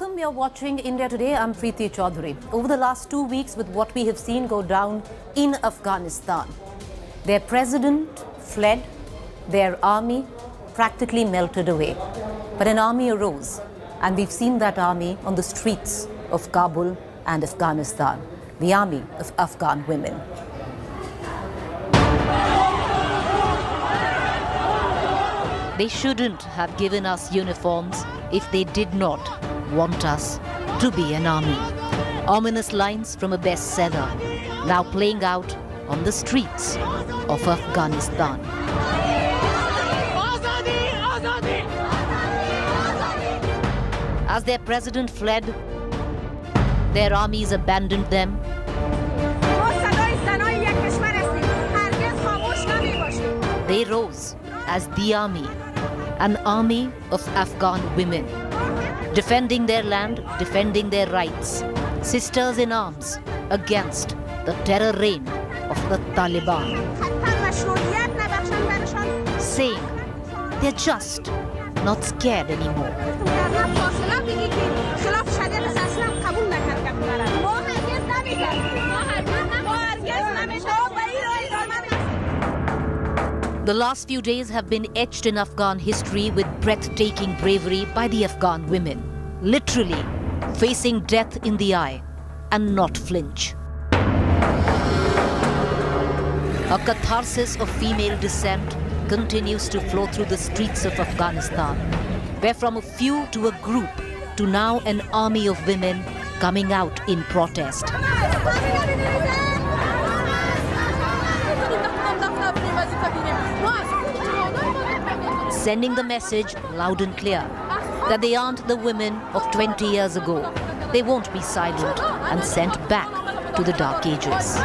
Welcome, you're watching India Today. I'm Preeti Chaudhary. Over the last 2 weeks, with what we have seen go down in Afghanistan, their president fled, their army practically melted away. But an army arose, and we've seen that army on the streets of Kabul and Afghanistan, the army of Afghan women. They shouldn't have given us uniforms if they did not want us to be an army. Ominous lines from a bestseller, now playing out on the streets of Afghanistan. As their president fled, their armies abandoned them. They rose as the army, an army of Afghan women, defending their land, defending their rights, sisters in arms against the terror reign of the Taliban, saying they're just not scared anymore. The last few days have been etched in Afghan history with breathtaking bravery by the Afghan women, literally facing death in the eye and not flinch. A catharsis of female dissent continues to flow through the streets of Afghanistan, where from a few to a group to now an army of women coming out in protest. Sending the message loud and clear that they aren't the women of 20 years ago. They won't be silent and sent back to the dark ages.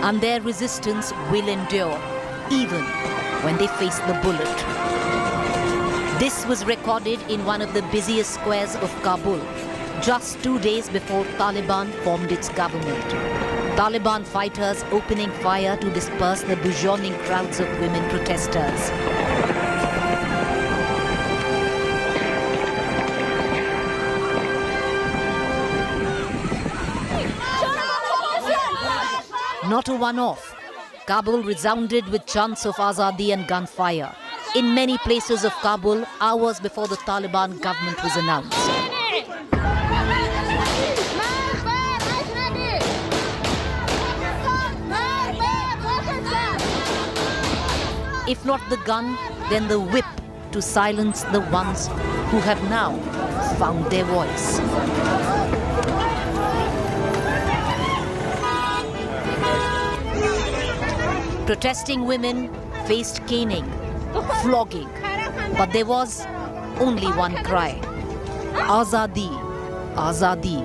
And their resistance will endure even when they face the bullet. This was recorded in one of the busiest squares of Kabul, just 2 days before Taliban formed its government. Taliban fighters opening fire to disperse the burgeoning crowds of women protesters. Not a one-off. Kabul resounded with chants of Azadi and gunfire. In many places of Kabul, hours before the Taliban government was announced. If not the gun, then the whip to silence the ones who have now found their voice. Protesting women faced caning, flogging, but there was only one cry: Azadi, Azadi.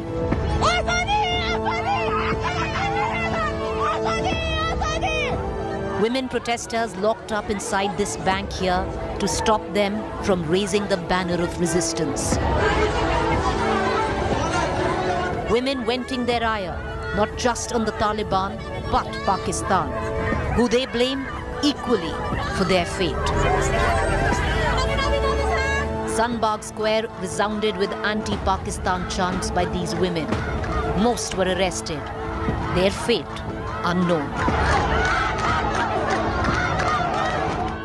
Women protesters locked up inside this bank here to stop them from raising the banner of resistance. Women venting their ire, not just on the Taliban, but Pakistan, who they blame equally for their fate. Sunbag Square resounded with anti-Pakistan chants by these women. Most were arrested, their fate unknown.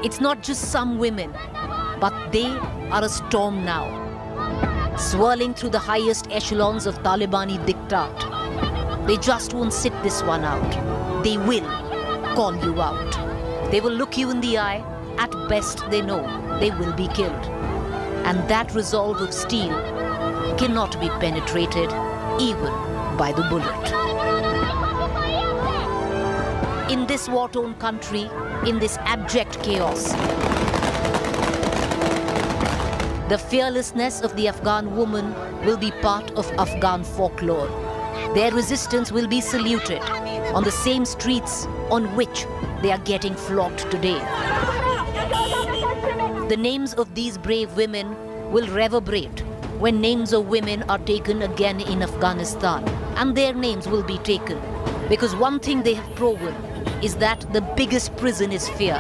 It's not just some women, but they are a storm now, swirling through the highest echelons of Talibani diktat. They just won't sit this one out. They will call you out. They will look you in the eye. At best, they know they will be killed. And that resolve of steel cannot be penetrated even by the bullet. In this war-torn country, in this abject chaos, the fearlessness of the Afghan woman will be part of Afghan folklore. Their resistance will be saluted on the same streets on which they are getting flogged today. The names of these brave women will reverberate when names of women are taken again in Afghanistan, and their names will be taken because one thing they have proven: is that the biggest prison is fear,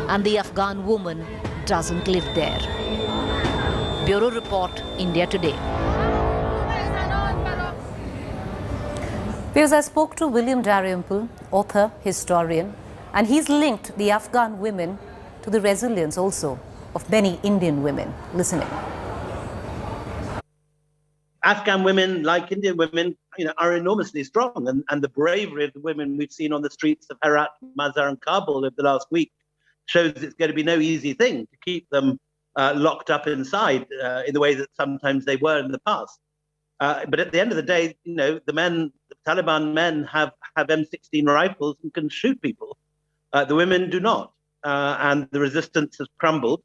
and the Afghan woman doesn't live there. Bureau Report, India Today. Because I spoke to William Dalrymple, author, historian, and he's linked the Afghan women to the resilience also of many Indian women. Listening. Afghan women, like Indian women, are enormously strong, and the bravery of the women we've seen on the streets of Herat, Mazar, and Kabul over the last week shows it's going to be no easy thing to keep them locked up inside in the way that sometimes they were in the past. But at the end of the day, the Taliban men have M16 rifles and can shoot people. The women do not, and the resistance has crumbled.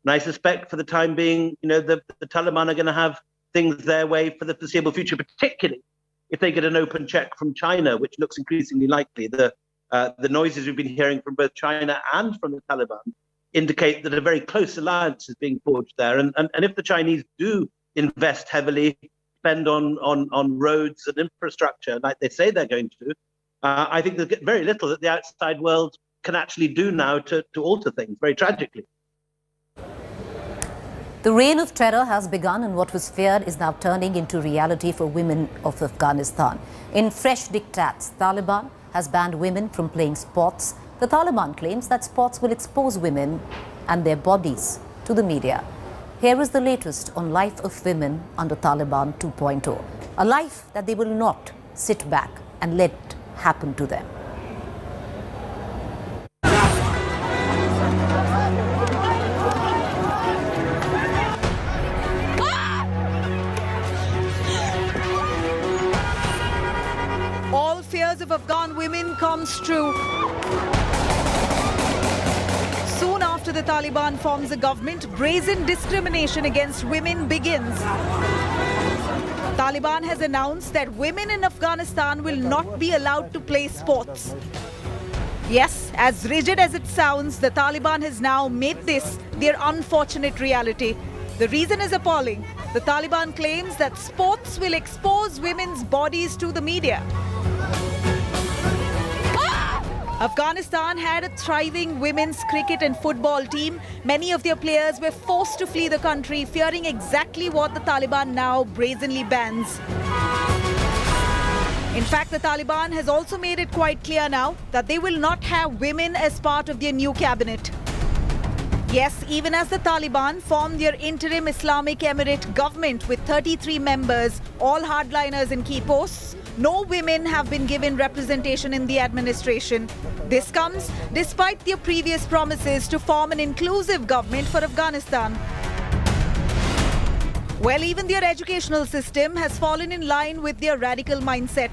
And I suspect for the time being, the Taliban are going to have things their way for the foreseeable future, particularly if they get an open check from China, which looks increasingly likely. The noises we've been hearing from both China and from the Taliban indicate that a very close alliance is being forged there. And if the Chinese do invest heavily, spend on roads and infrastructure like they say they're going to, I think there's very little that the outside world can actually do now to alter things, very tragically. The reign of terror has begun, and what was feared is now turning into reality for women of Afghanistan. In fresh diktats, Taliban has banned women from playing sports. The Taliban claims that sports will expose women and their bodies to the media. Here is the latest on life of women under Taliban 2.0. A life that they will not sit back and let happen to them. All fears of Afghan women comes true. Soon after the Taliban forms a government, brazen discrimination against women begins. Taliban has announced that women in Afghanistan will not be allowed to play sports. Yes, as rigid as it sounds, the Taliban has now made this their unfortunate reality. The reason is appalling. The Taliban claims that sports will expose women's bodies to the media. Afghanistan had a thriving women's cricket and football team. Many of their players were forced to flee the country, fearing exactly what the Taliban now brazenly bans. In fact, the Taliban has also made it quite clear now that they will not have women as part of their new cabinet. Yes, even as the Taliban form their interim Islamic Emirate government with 33 members, all hardliners in key posts, no women have been given representation in the administration. This comes despite their previous promises to form an inclusive government for Afghanistan. Well, even their educational system has fallen in line with their radical mindset.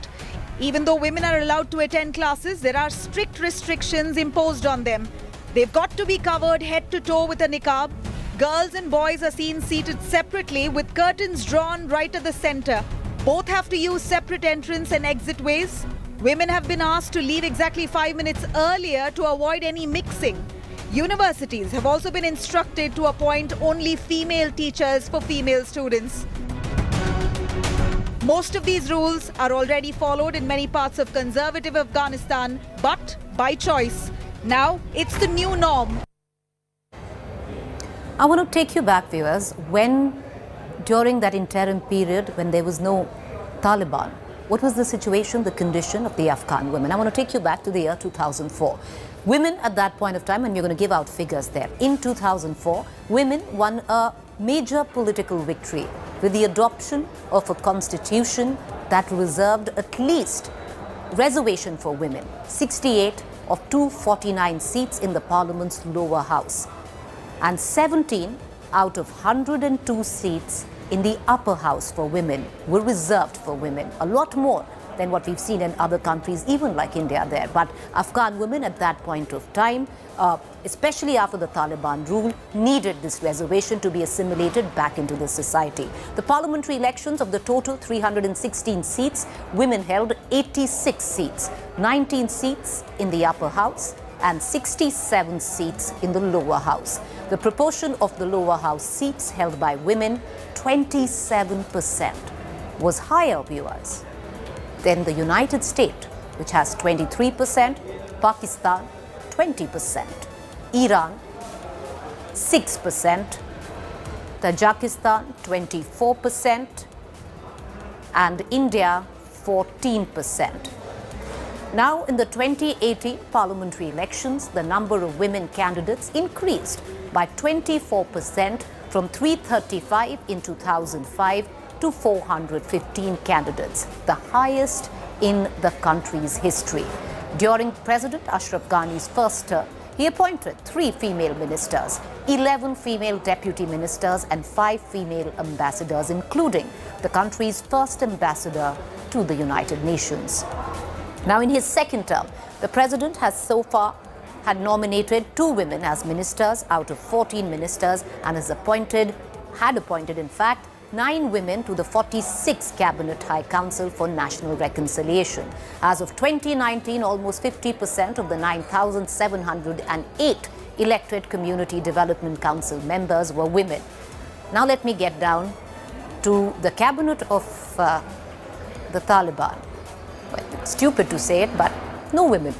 Even though women are allowed to attend classes, there are strict restrictions imposed on them. They've got to be covered head to toe with a niqab. Girls and boys are seen seated separately with curtains drawn right at the center. Both have to use separate entrance and exit ways. Women have been asked to leave exactly 5 minutes earlier to avoid any mixing. Universities have also been instructed to appoint only female teachers for female students. Most of these rules are already followed in many parts of conservative Afghanistan, but by choice. Now it's the new norm. I want to take you back, viewers, during that interim period when there was no Taliban, what was the situation, the condition of the Afghan women? I want to take you back to the year 2004. Women at that point of time, and we're going to give out figures there. In 2004, women won a major political victory with the adoption of a constitution that reserved at least reservation for women, 68 of 249 seats in the parliament's lower house, and 17 out of 102 seats in the upper house for women were reserved for women. A lot more than what we've seen in other countries, even like India there. But Afghan women at that point of time, especially after the Taliban rule, needed this reservation to be assimilated back into the society. The parliamentary elections, of the total 316 seats, women held 86 seats, 19 seats in the upper house and 67 seats in the lower house. The proportion of the lower house seats held by women, 27%, was higher, viewers, than the United States, which has 23%, Pakistan 20%, Iran 6%, Tajikistan 24%, and India 14%. Now, in the 2018 parliamentary elections, the number of women candidates increased by 24% from 335 in 2005 to 415 candidates, the highest in the country's history. During President Ashraf Ghani's first term, he appointed 3 female ministers, 11 female deputy ministers, and 5 female ambassadors, including the country's first ambassador to the United Nations. Now, in his second term, the president has so far had nominated 2 women as ministers out of 14 ministers and had appointed, in fact, 9 women to the 46th Cabinet High Council for National Reconciliation. As of 2019, almost 50% of the 9,708 elected Community Development Council members were women. Now let me get down to the cabinet of the Taliban. Well, it's stupid to say it, but no women,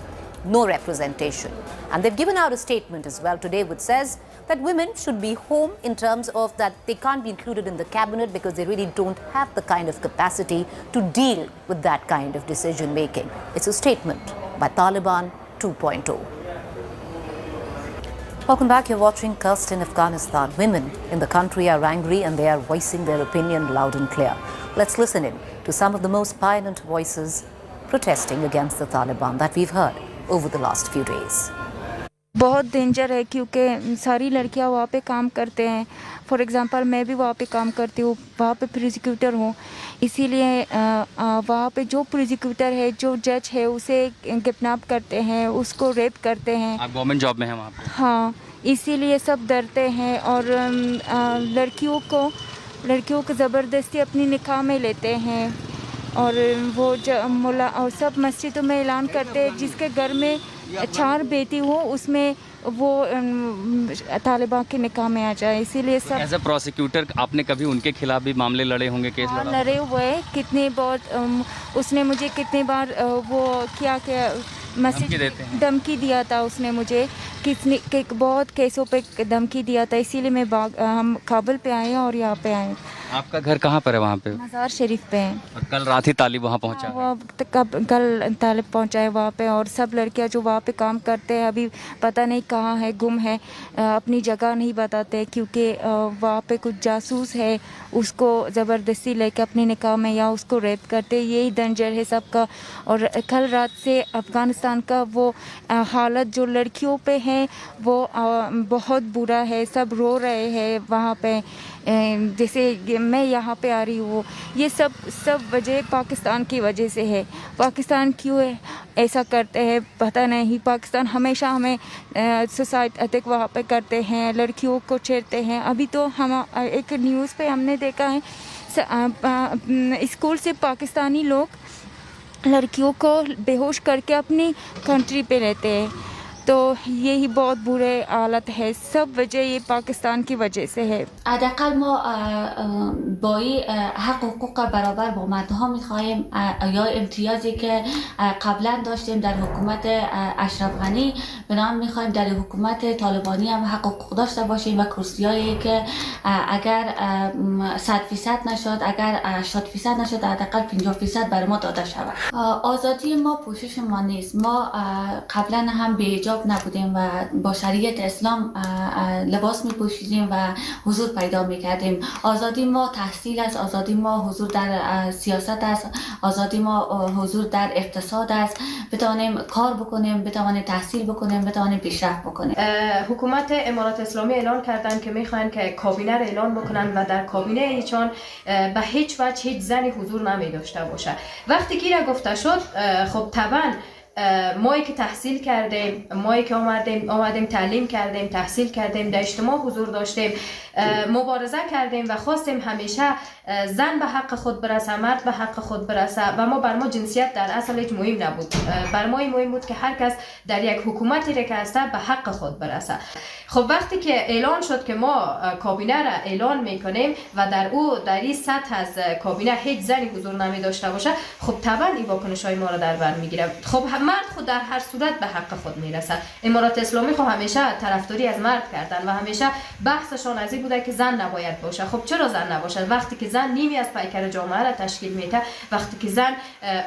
no representation. And they've given out a statement as well today which says that women should be home in terms of that they can't be included in the cabinet because they really don't have the kind of capacity to deal with that kind of decision making. It's a statement by Taliban 2.0. Welcome back. You're watching Cursed in Afghanistan. Women in the country are angry and they are voicing their opinion loud and clear. Let's listen in to some of the most violent voices protesting against the Taliban that we've heard over the last few days. बहुत danger है क्योंकि सारी लड़कियां वहाँ पे काम करते हैं. फॉर एग्जांपल मैं भी वहाँ पे काम करती हूँ, वहाँ पे प्रोसिक्यूटर हूँ, इसीलिए वहाँ पे जो प्रोसिक्यूटर है, जो जज है, उसे किडनैप करते हैं, उसको रेप करते हैं. आप गवर्नमेंट जॉब में हैं वहाँ पे? हाँ, इसीलिए सब डरते हैं और लड़कियों को ज़बरदस्ती अपनी निकाह में लेते हैं और वो मुल्ला और सब मस्जिदों में ऐलान करते हैं जिसके घर में 4 बेटी हो उसमें वो तालिबान के निकाह में आ जाए. इसीलिए सब एज अ प्रोसिक्यूटर आपने कभी उनके खिलाफ भी मामले लड़े होंगे, केस लड़ा? लड़े हुए कितने बहुत. उसने मुझे कितने बार वो क्या धमकी दिया था. उसने मुझे बहुत केसों पे धमकी दिया था. इसीलिए मैं हम काबुल पे आए और यहाँ पे आए. आपका घर कहाँ पर है वहाँ पे? मज़ार शरीफ पे है. और कल रात ही तालिब वहाँ पहुँचा? कल तालिब पहुँचा है वहाँ पे और सब लड़कियाँ जो वहाँ पे काम करते हैं अभी पता नहीं कहाँ है, गुम है, अपनी जगह नहीं बताते क्योंकि वहाँ पे कुछ जासूस है, उसको ज़बरदस्ती लेके अपने निकाह में या उसको रेप करते. यही डेंजर है सबका. और कल रात से अफ़गानिस्तान का वो हालत जो लड़कियों पे है वो बहुत बुरा है. सब रो रहे हैं वहाँ पे. जैसे मैं यहाँ पे आ रही हूँ, ये सब वजह पाकिस्तान की वजह से है. पाकिस्तान क्यों ऐसा करते हैं पता नहीं. पाकिस्तान हमेशा हमें सुसाइड अटैक वहाँ पे करते हैं, लड़कियों को छेड़ते हैं. अभी तो हम एक न्यूज़ पे हमने देखा है स्कूल से पाकिस्तानी लोग लड़कियों को बेहोश करके अपनी कंट्री पे रहते हैं. तो यही बहुत बुरे हालत है. सब वजह ये पाकिستان की वजह से है. حداقل ما با حق و حقوق برابر با مردها میخواهیم یا امتیازی که قبلا داشتیم در حکومت اشرف غنی بنام میخواهیم در حکومت طالبانی هم حق و حقوق داشته باشیم و کرسیایی که اگر 100% نشد، اگر 80% نشد، حداقل 50% بر ما داده شود. آزادی ما پوشش ما نیست. ما قبلا هم بی‌حجاب نبودیم و با شریعت اسلام لباس می پوشیدیم و حضور پیدا می کردیم. آزادی ما تحصیل است، آزادی ما حضور در سیاست است، آزادی ما حضور در اقتصاد است. بتوانیم کار بکنیم، بتوانیم تحصیل بکنیم، بتوانیم پیشرفت بکنیم. حکومت امارات اسلامی اعلان کردن که میخوان که کابینه را اعلان بکنن و در کابینه ایشان به هیچ وجه هیچ زنی حضور نمی داشته باشه. وقتی که را گفته شد، خب طبعا مایی که تحصیل کردیم، مایی که آمدیم تعلیم کردیم، تحصیل کردیم، در اجتماع حضور داشتیم، مبارزه کردیم و خواستیم همیشه زن به حق خود برسه، مرد به حق خود برسه و بر ما جنسیت در اصل هیچ مهم نبود. بر ما مهم بود که هر کس در یک حکومتی را که هسته به حق خود برسه. خب وقتی که اعلان شد که ما کابینه را اعلان میکنیم و در این سطح از کابینه هیچ زنی حضور نمی داشته باشه، خب طبعا این واکنش‌های ما را در بر میگیره. خب مرد خود در هر صورت به حق خود میرسد. امارات اسلامی خب همیشه طرفداری از مرد کردن و همیشه بحثشان از این بوده که زن نباید باشه. خب چرا زن نباشد؟ وقتی که زن نیمی از پیکر جامعه را تشکیل میده، وقتی که زن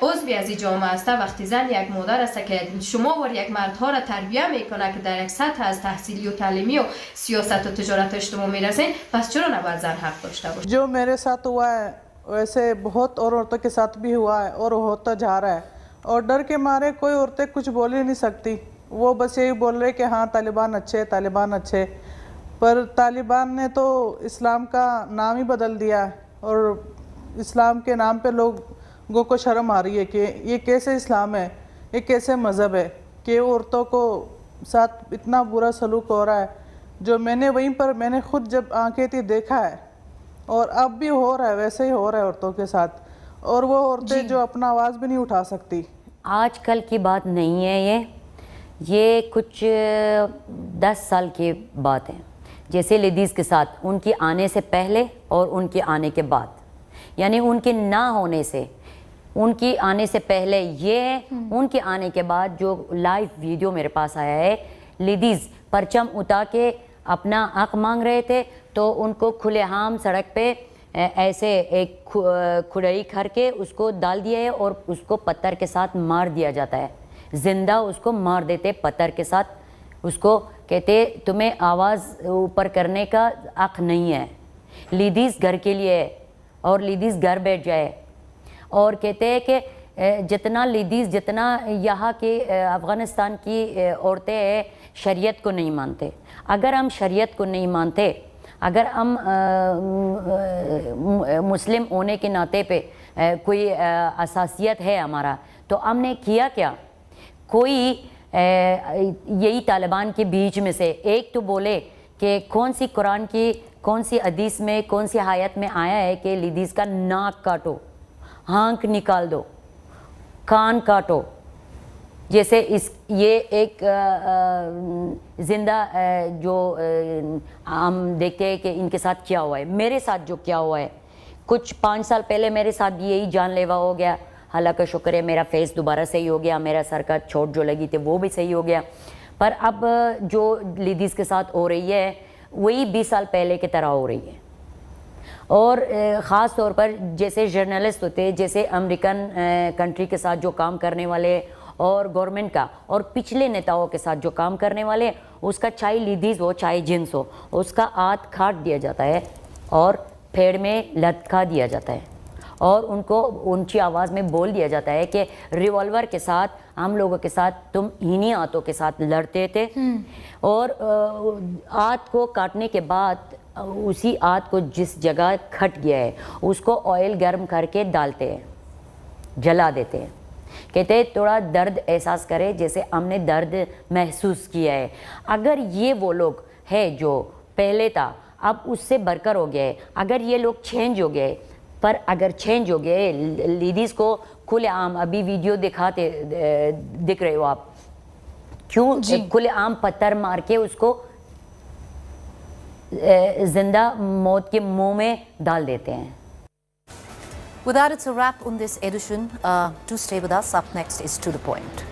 عضوی از این جامعه است، وقتی زن یک مادر است که شما و یک مردها را تربیت میکنه که در یک سطح از تحصیلی و تعلیمی و سیاست و تجارت اجتماع میرسین، پس چرا نباید زن حق داشته باشه؟ جو میرے ساتھ ہوا ہے ویسے بہت اور عورتوں کے ساتھ بھی ہوا ہے اور ہوتا جا رہا ہے، اور ڈر کے مارے کوئی عورتیں کچھ بول ہی نہیں سکتی. وہ بس یہی بول رہے کہ ہاں طالبان اچھے، طالبان اچھے. پر طالبان نے تو اسلام کا نام ہی بدل دیا ہے، اور اسلام کے نام پہ لوگوں کو شرم آ رہی ہے کہ یہ کیسے اسلام ہے، یہ کیسے مذہب ہے کہ عورتوں کو ساتھ اتنا برا سلوک ہو رہا ہے. جو میں نے وہیں پر میں نے خود جب آنکھیں تھی دیکھا ہے، اور اب بھی ہو رہا ہے، ویسے ہی ہو رہا ہے عورتوں کے ساتھ. اور وہ عورتیں جو اپنا آواز بھی نہیں اٹھا سکتی. آج کل کی بات نہیں ہے، یہ کچھ 10 سال کی بات ہے. جیسے لیڈیز کے ساتھ ان کی آنے سے پہلے اور ان کے آنے کے بعد، یعنی ان کے نہ ہونے سے، ان کی آنے سے پہلے یہ، ان کے آنے کے بعد جو لائیو ویڈیو میرے پاس آیا ہے، لیڈیز پرچم اٹھا کے اپنا حق مانگ رہے تھے تو ان کو کھلے عام سڑک پہ ایسے ایک کھڑائی کر کے اس کو ڈال دیا ہے اور اس کو پتھر کے ساتھ مار دیا جاتا ہے. زندہ اس کو مار دیتے پتھر کے ساتھ. اس کو کہتے تمہیں آواز اوپر کرنے کا حق نہیں ہے. لیڈیز گھر کے لیے ہے اور لیڈیز گھر بیٹھ جائے. اور کہتے ہیں کہ جتنا لیڈیز، جتنا یہاں کی افغانستان کی عورتیں ہیں شریعت کو نہیں مانتے. اگر ہم شریعت کو نہیں مانتے، اگر ہم مسلم ہونے کے ناطے پہ کوئی اساسیت ہے ہمارا، تو ہم نے کیا کیا؟ کوئی یہی طالبان کے بیچ میں سے ایک تو بولے کہ کون سی قرآن کی، کون سی حدیث میں، کون سی آیت میں آیا ہے کہ لیڈیز کا ناک کاٹو، آنکھ نکال دو، کان کاٹو. جیسے یہ ایک زندہ جو ہم دیکھتے ہیں کہ ان کے ساتھ کیا ہوا ہے. میرے ساتھ جو کیا ہوا ہے، کچھ 5 سال پہلے میرے ساتھ بھی یہی جان لیوا ہو گیا. حالانکہ شکر ہے میرا فیس دوبارہ صحیح ہو گیا، میرا سر کا چوٹ جو لگی تھی وہ بھی صحیح ہو گیا. پر اب جو لیڈیز کے ساتھ ہو رہی ہے وہی 20 سال پہلے کی طرح ہو رہی ہے. اور خاص طور پر جیسے جرنلسٹ ہوتے، جیسے امریکن کنٹری کے ساتھ جو کام کرنے والے اور گورنمنٹ کا اور پچھلے نیتاؤں کے ساتھ جو کام کرنے والے، اس کا چاہے لیڈیز ہو چاہے جنس ہو، اس کا ہاتھ کاٹ دیا جاتا ہے اور پیڑ میں لٹکا دیا جاتا ہے. اور ان کو اونچی آواز میں بول دیا جاتا ہے کہ ریوالور کے ساتھ ہم لوگوں کے ساتھ تم انہی ہاتھوں کے ساتھ لڑتے تھے. اور ہاتھ کو کاٹنے کے بعد اسی ہاتھ کو جس جگہ کھٹ گیا ہے اس کو آئل گرم کر کے ڈالتے ہیں، جلا دیتے ہیں. کہتے ہیں تھوڑا درد احساس کرے جیسے ہم نے درد محسوس کیا ہے. اگر یہ وہ لوگ ہے جو پہلے تھا اب اس سے برکر ہو گیا ہے، اگر یہ لوگ چینج ہو گئے، پر اگر چینج ہو گئے لیڈیز کو کھلے عام، ابھی ویڈیو دکھاتے دکھ رہے ہو آپ، کیوں کھلے عام پتھر مار کے اس کو زندہ موت کے منہ میں ڈال دیتے ہیں. With that, it's a wrap on this edition. Do stay with us. Up next is To The Point.